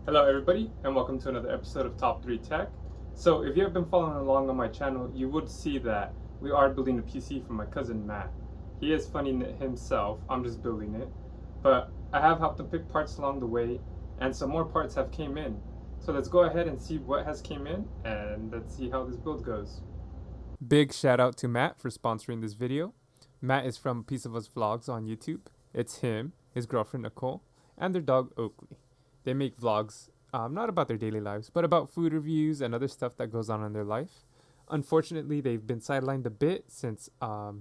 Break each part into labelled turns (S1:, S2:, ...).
S1: Hello everybody and welcome to another episode of Top3Tech. So if you have been following along on my channel, you would see that we are building a PC for my cousin Matt. He is funding it himself, I'm just building it. But I have helped him pick parts along the way and some more parts have came in. So let's go ahead and see what has came in and let's see how this build goes. Big shout out to Matt for sponsoring this video. Matt is from Piece of Us Vlogs on YouTube. It's him, his girlfriend Nicole, and their dog Oakley. They make vlogs, not about their daily lives, but about food reviews and other stuff that goes on in their life. Unfortunately, they've been sidelined a bit since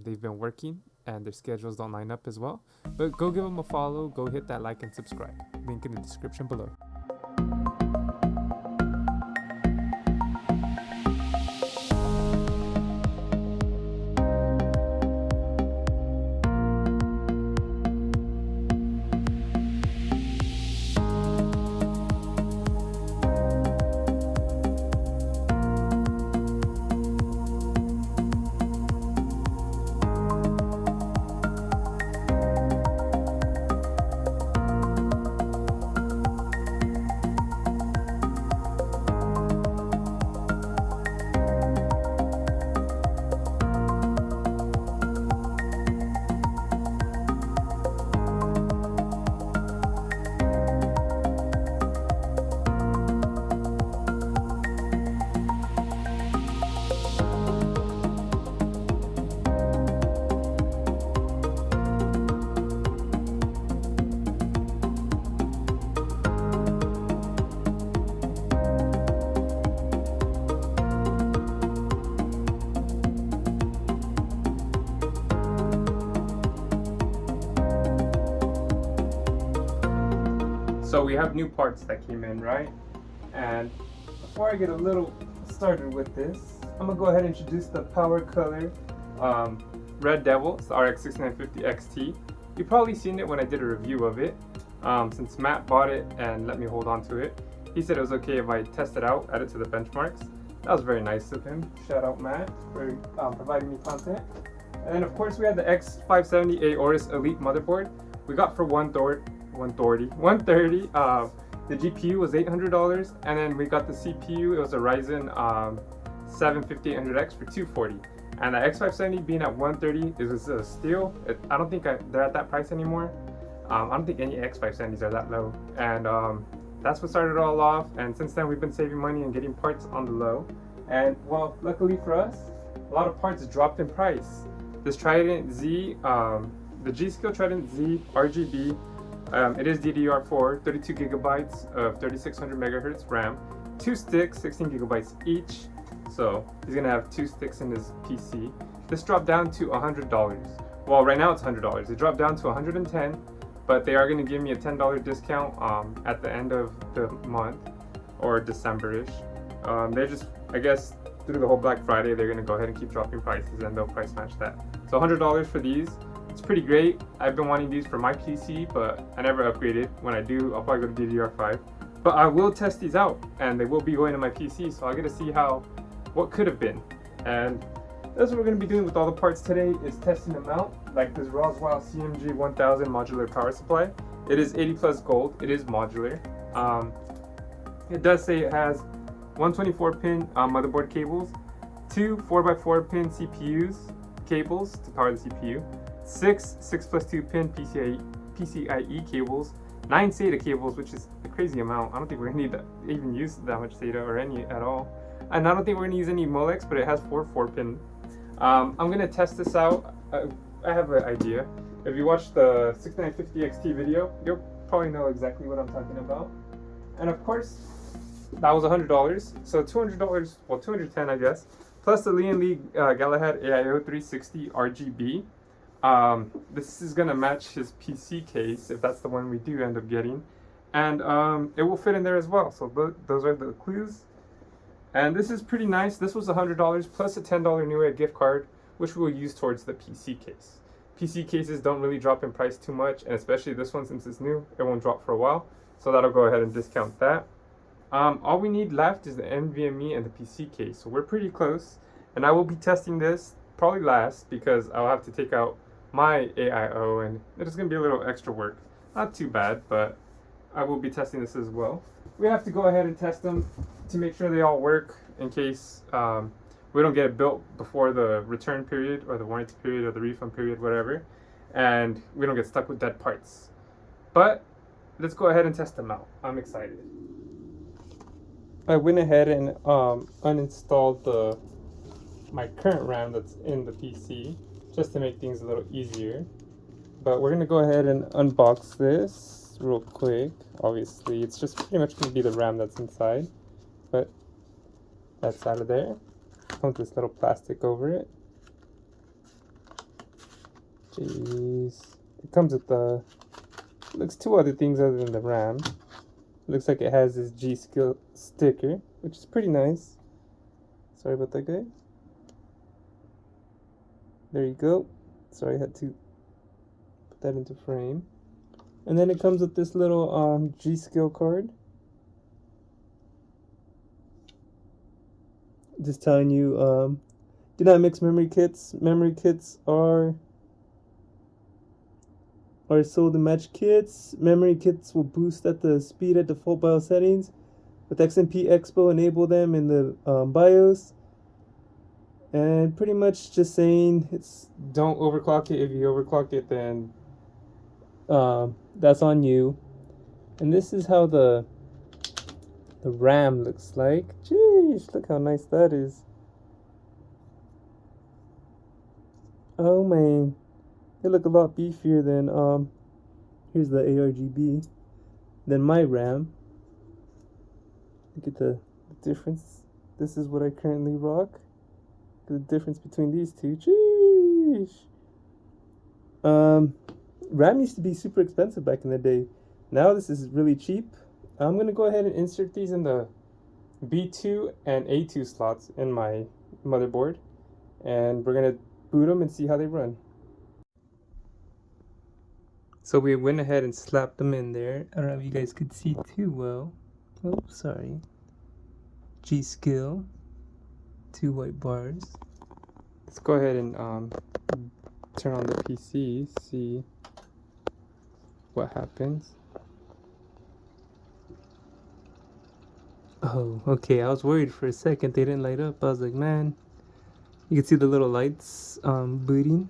S1: they've been working and their schedules don't line up as well. But go give them a follow, go hit that like and subscribe. Link in the description below. So we have new parts that came in, right? And before I get a little started with this, I'm gonna go ahead and introduce the Power Color Red Devil, it's the RX 6950 XT. You've probably seen it when I did a review of it. Since Matt bought it and let me hold on to it, he said it was okay if I test it out, add it to the benchmarks. That was very nice of him. Shout out Matt for providing me content. And then of course we had the X570 Aorus Elite motherboard. We got for 130. The GPU was $800, and then we got the CPU. It was a Ryzen 7 5800X for $240. And the X570 being at $130 is a steal. I don't think they're at that price anymore. I don't think any X570s are that low. And that's what started it all off. And since then, we've been saving money and getting parts on the low. And well, luckily for us, a lot of parts dropped in price. This Trident Z, the G-Skill Trident Z RGB. It is DDR4, 32 gigabytes of 3600 megahertz RAM, 2 sticks, 16 gigabytes each. So he's gonna have 2 sticks in his PC. This dropped down to $100. Well, right now it's $100. It dropped down to $110, but they are gonna give me a $10 discount at the end of the month or December-ish. They're just, I guess, through the whole Black Friday, they're gonna go ahead and keep dropping prices and they'll price match that. So $100 for these. It's pretty great. I've been wanting these for my PC, but I never upgraded. When I do, I'll probably go to DDR5. But I will test these out, and they will be going to my PC, so I get to see what could have been. And that's what we're going to be doing with all the parts today, is testing them out. Like this Roswell CMG 1000 modular power supply. It is 80 plus gold. It is modular. It does say it has 124 pin motherboard cables, 2 4x4 pin CPUs cables to power the CPU, 6 6+2 pin PCIe cables, 9 SATA cables, which is a crazy amount. I don't think we're gonna need to even use that much SATA or any at all. And I don't think we're gonna use any Molex, but it has 4 4-pin. I'm gonna test this out. I have an idea. If you watch the 6950 XT video, you'll probably know exactly what I'm talking about. And of course, that was $100. So $200, well, $210 I guess, plus the Lee Galahad AIO 360 RGB. This is gonna match his PC case if that's the one we do end up getting, and it will fit in there as well. So those are the clues. And this is pretty nice. This was $100 plus a $10 Newegg gift card, which we'll use towards the PC case. PC cases don't really drop in price too much, and especially this one, since it's new, it won't drop for a while. So that'll go ahead and discount that. All we need left is the NVMe and the PC case, so we're pretty close. And I will be testing this probably last because I'll have to take out my AIO and it's going to be a little extra work. Not too bad, but I will be testing this as well. we have to go ahead and test them to make sure they all work in case we don't get it built before the return period or the warranty period or the refund period, whatever, and we don't get stuck with dead parts. But let's go ahead and test them out. I'm excited. I went ahead and uninstalled my current RAM that's in the PC just to make things a little easier. But we're gonna go ahead and unbox this real quick. Obviously, it's just pretty much gonna be the RAM that's inside, but that's out of there. Comes with this little plastic over it. Jeez, it comes with the looks two other things other than the RAM. Looks like it has this G-Skill sticker, which is pretty nice. Sorry about that, guys. There you go. Sorry, I had to put that into frame. And then it comes with this little G-Skill card. Just telling you, do not mix memory kits. Memory kits are sold in match kits. Memory kits will boost at the speed at default BIOS settings. With XMP Expo, enable them in the BIOS. And pretty much just saying it's don't overclock it. If you overclock it, then that's on you. And this is how the RAM looks like. Jeez, look how nice that is. Oh man, they look a lot beefier than here's the ARGB than my RAM. Look at the difference. This is what I currently rock. The difference between these two. Jeez. RAM used to be super expensive back in the day. Now this is really cheap. I'm going to go ahead and insert these in the B2 and A2 slots in my motherboard. And we're going to boot them and see how they run. So we went ahead and slapped them in there. I don't know if you guys could see too well. Oh, sorry. G-Skill. 2 white bars. Let's go ahead and turn on the PC, see what happens. Oh, okay. I was worried for a second they didn't light up. I was like, man, you can see the little lights booting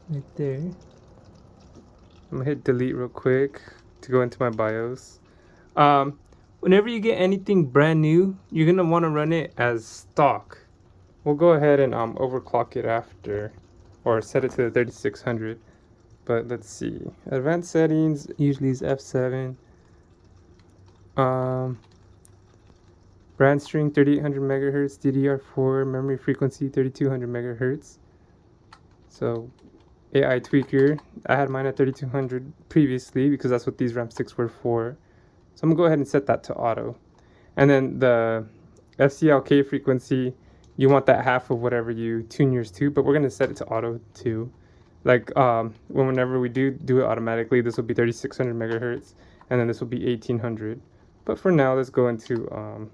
S1: right there. I'm gonna hit delete real quick to go into my BIOS. Whenever you get anything brand new, you're gonna want to run it as stock. We'll go ahead and overclock it after, or set it to the 3600. But let's see, advanced settings usually is F7. Brand string 3800 megahertz, DDR4, memory frequency 3200 megahertz. So AI tweaker, I had mine at 3200 previously because that's what these RAM sticks were for. So I'm gonna go ahead and set that to auto. And then the FCLK frequency, you want that half of whatever you tune yours to, but we're gonna set it to auto too. Like whenever we do it automatically, this will be 3600 megahertz, and then this will be 1800. But for now, let's go into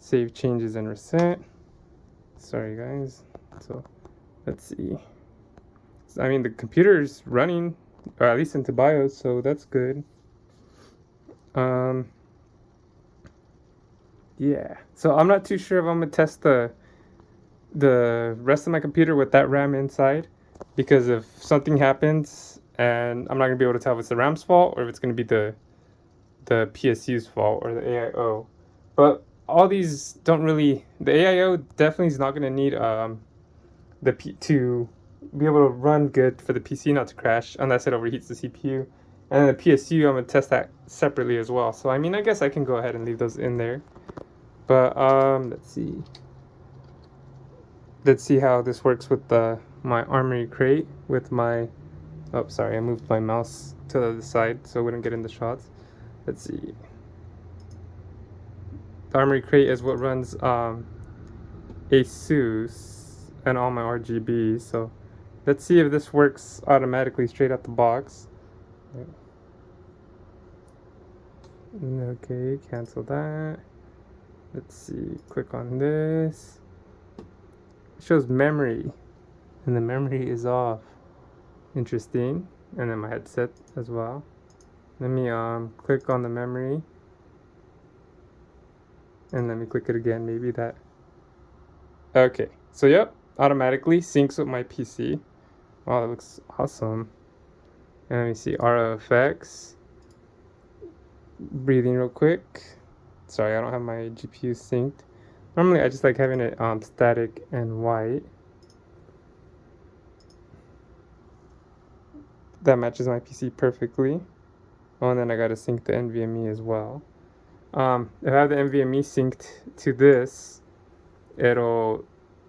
S1: save changes and reset. Sorry guys. So let's see. I mean, the computer's running, or at least into BIOS, so that's good. Yeah, so I'm not too sure if I'm gonna test the rest of my computer with that RAM inside, because if something happens and I'm not gonna be able to tell if it's the RAM's fault or if it's gonna be the PSU's fault or the AIO. But all these don't really, the AIO definitely is not gonna need to be able to run good for the PC not to crash unless it overheats the CPU. And then the PSU, I'm gonna test that separately as well. So I mean, I guess I can go ahead and leave those in there. But let's see how this works with my armory crate with my, oh sorry, I moved my mouse to the other side so it wouldn't get in the shots. Let's see. The armory crate is what runs ASUS and all my RGBs. So let's see if this works automatically straight out the box. Okay, cancel that. Let's see, click on this. It shows memory, and the memory is off. Interesting. And then my headset as well. Let me click on the memory. And let me click it again, maybe that. Okay, so yep, automatically syncs with my PC. Wow, that looks awesome. And let me see, RO effects. Breathing real quick. Sorry, I don't have my GPU synced. Normally I just like having it static and white. That matches my PC perfectly. Oh, and then I gotta sync the NVMe as well. If I have the NVMe synced to this, it'll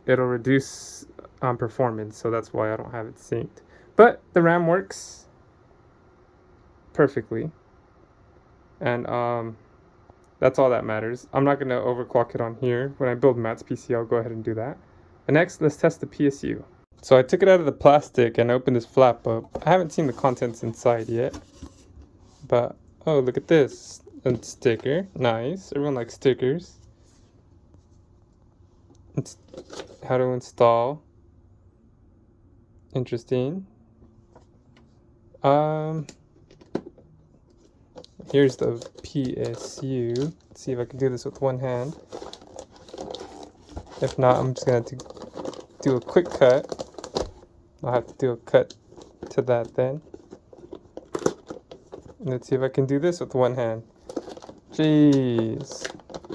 S1: reduce performance, so that's why I don't have it synced. But the RAM works perfectly, and that's all that matters. I'm not gonna overclock it on here. When I build Matt's PC, I'll go ahead and do that. But next, let's test the PSU. So I took it out of the plastic and opened this flap up. I haven't seen the contents inside yet, but oh, look at this. A sticker, nice. Everyone likes stickers. It's how to install. Interesting. Here's the PSU. Let's see if I can do this with one hand. If not, I'm just gonna do a quick cut. I'll have to do a cut to that then. Let's see if I can do this with one hand. Jeez.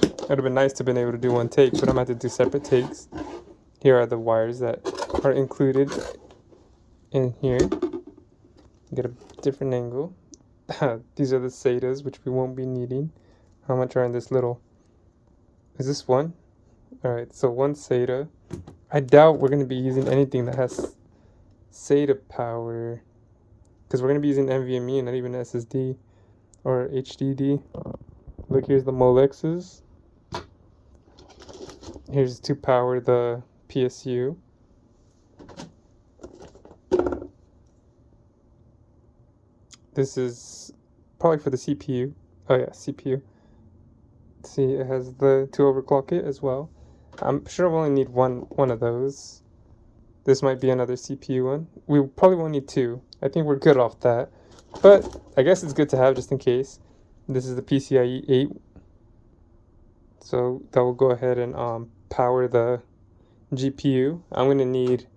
S1: It would have been nice to have been able to do one take, but I'm going to have to do separate takes. Here are the wires that are included in here. Get a different angle. These are the SATAs, which we won't be needing. How much are in this little? Is this one? Alright, so one SATA. I doubt we're going to be using anything that has SATA power, because we're going to be using NVMe and not even SSD or HDD. Look, here's the Molexes. Here's to power the PSU. This is probably for the CPU. Oh yeah, CPU. See, it has the to overclock it as well. I'm sure we'll only need one of those. This might be another CPU one. We probably won't need two. I think we're good off that. But I guess it's good to have just in case. This is the PCIe 8. So that will go ahead and power the GPU. I'm going to need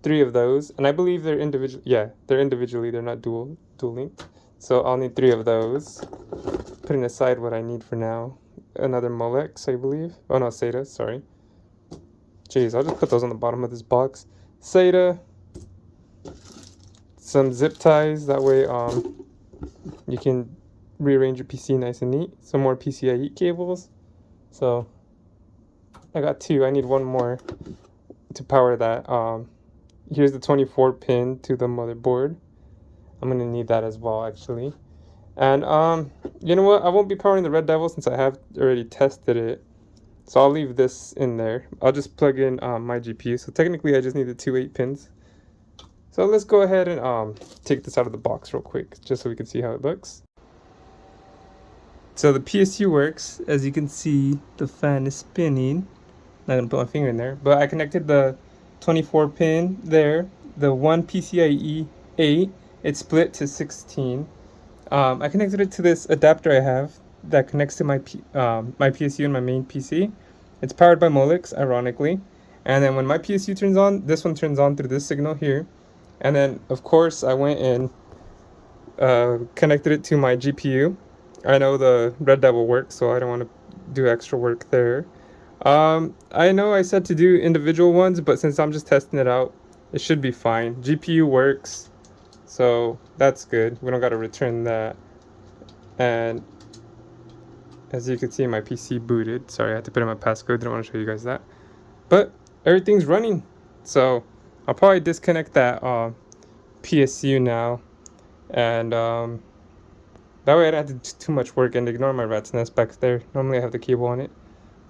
S1: 3 of those. And I believe they're individual. Yeah, they're individually. They're not dual linked. So I'll need 3 of those. Putting aside what I need for now. Another Molex, I believe. Oh no, SATA, sorry. Jeez, I'll just put those on the bottom of this box. SATA. Some zip ties, that way you can rearrange your PC nice and neat. Some more PCIe cables. So I got 2. I need 1 more to power that. Here's the 24 pin to the motherboard. I'm gonna need that as well, actually. And you know what? I won't be powering the Red Devil since I have already tested it. So I'll leave this in there. I'll just plug in my GPU. So technically, I just need the 2 8 pins. So let's go ahead and take this out of the box real quick, just so we can see how it looks. So the PSU works. As you can see, the fan is spinning. Not gonna put my finger in there, but I connected the 24 pin there. The one PCIe 8, it's split to 16. I connected it to this adapter I have that connects to my PSU and my main PC. It's powered by Molex, ironically. And then when my PSU turns on, this one turns on through this signal here. And then, of course, I went and connected it to my GPU. I know the Red Devil works, so I don't want to do extra work there. I know I said to do individual ones, but since I'm just testing it out, it should be fine. GPU works, so that's good. We don't got to return that. And as you can see, my PC booted. Sorry, I had to put in my passcode. Didn't want to show you guys that. But everything's running, so I'll probably disconnect that PSU now, and that way I don't have to do too much work and ignore my rat's nest back there. Normally I have the cable on it.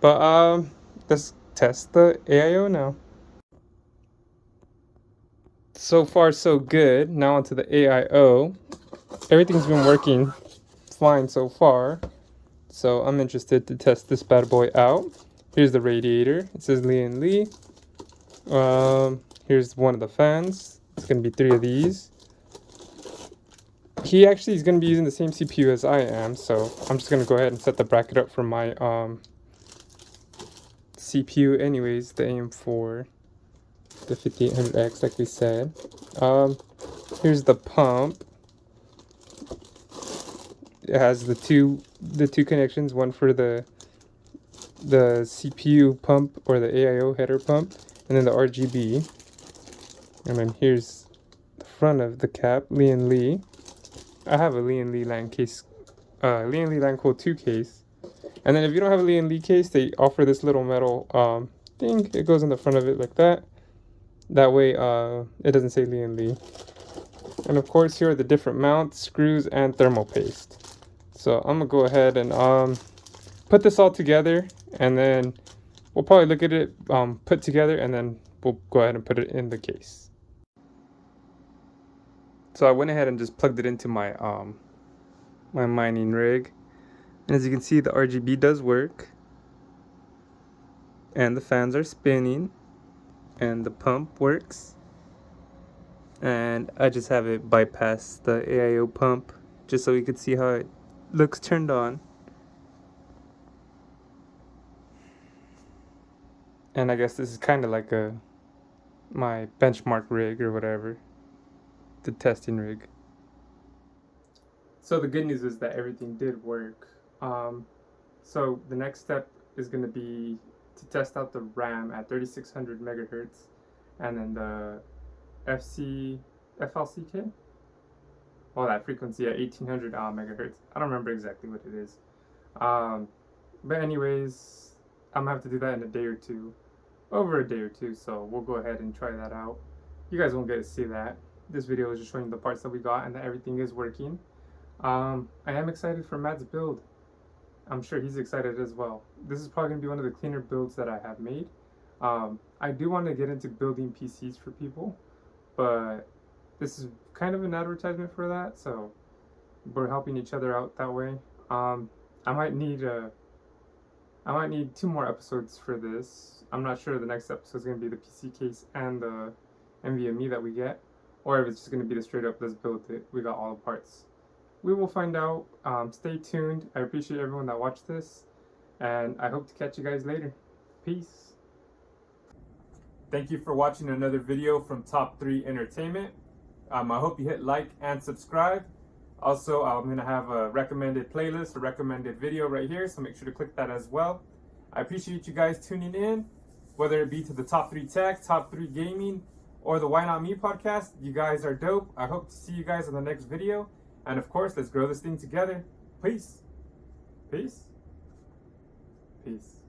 S1: But let's test the AIO now. So far so good. Now onto the AIO. Everything's been working fine so far. So I'm interested to test this bad boy out. Here's the radiator. It says Lee and Lee. Here's one of the fans. It's going to be 3 of these. He actually is going to be using the same CPU as I am, so I'm just going to go ahead and set the bracket up for my CPU anyways, the AM4, the 5800X like we said. Here's the pump. It has the two connections, one for the CPU pump or the AIO header pump, and then the RGB. And then here's the front of the cap, Lee & Lee. I have a Lee & Lee LAN case, Lee & Lee LAN Cool 2 case. And then if you don't have a Lee & Lee case, they offer this little metal thing. It goes in the front of it like that. That way it doesn't say Lee & Lee. And of course here are the different mounts, screws, and thermal paste. So I'm gonna go ahead and put this all together, and then we'll probably look at it put together, and then we'll go ahead and put it in the case. So I went ahead and just plugged it into my my mining rig, and as you can see, the RGB does work, and the fans are spinning, and the pump works. And I just have it bypass the AIO pump just so you could see how it looks turned on. And I guess this is kind of like my benchmark rig or whatever, the testing rig. So the good news is that everything did work. So the next step is going to be to test out the RAM at 3600 megahertz, and then the FLCK? Well, that frequency at 1800 megahertz. I don't remember exactly what it is. But anyways, I'm gonna have to do that in a day or two. Over a day or two, so we'll go ahead and try that out. You guys won't get to see that. This video is just showing the parts that we got and that everything is working. I am excited for Matt's build. I'm sure he's excited as well. This is probably gonna be one of the cleaner builds that I have made. I do want to get into building PCs for people, but this is kind of an advertisement for that, so we're helping each other out that way. I might need 2 more episodes for this. I'm not sure the next episode is going to be the PC case and the NVMe that we get, or if it's just going to be the straight up let's build it, we got all the parts. We will find out. Stay tuned. I appreciate everyone that watched this, and I hope to catch you guys later. Peace. Thank you for watching another video from Top 3 Entertainment. I hope you hit like and subscribe. Also, I'm going to have a recommended playlist, a recommended video right here, so make sure to click that as well. I appreciate you guys tuning in, whether it be to the Top 3 Tech, Top 3 Gaming, or the Why Not Me podcast. You guys are dope. I hope to see you guys in the next video. And of course, let's grow this thing together. Peace. Peace. Peace.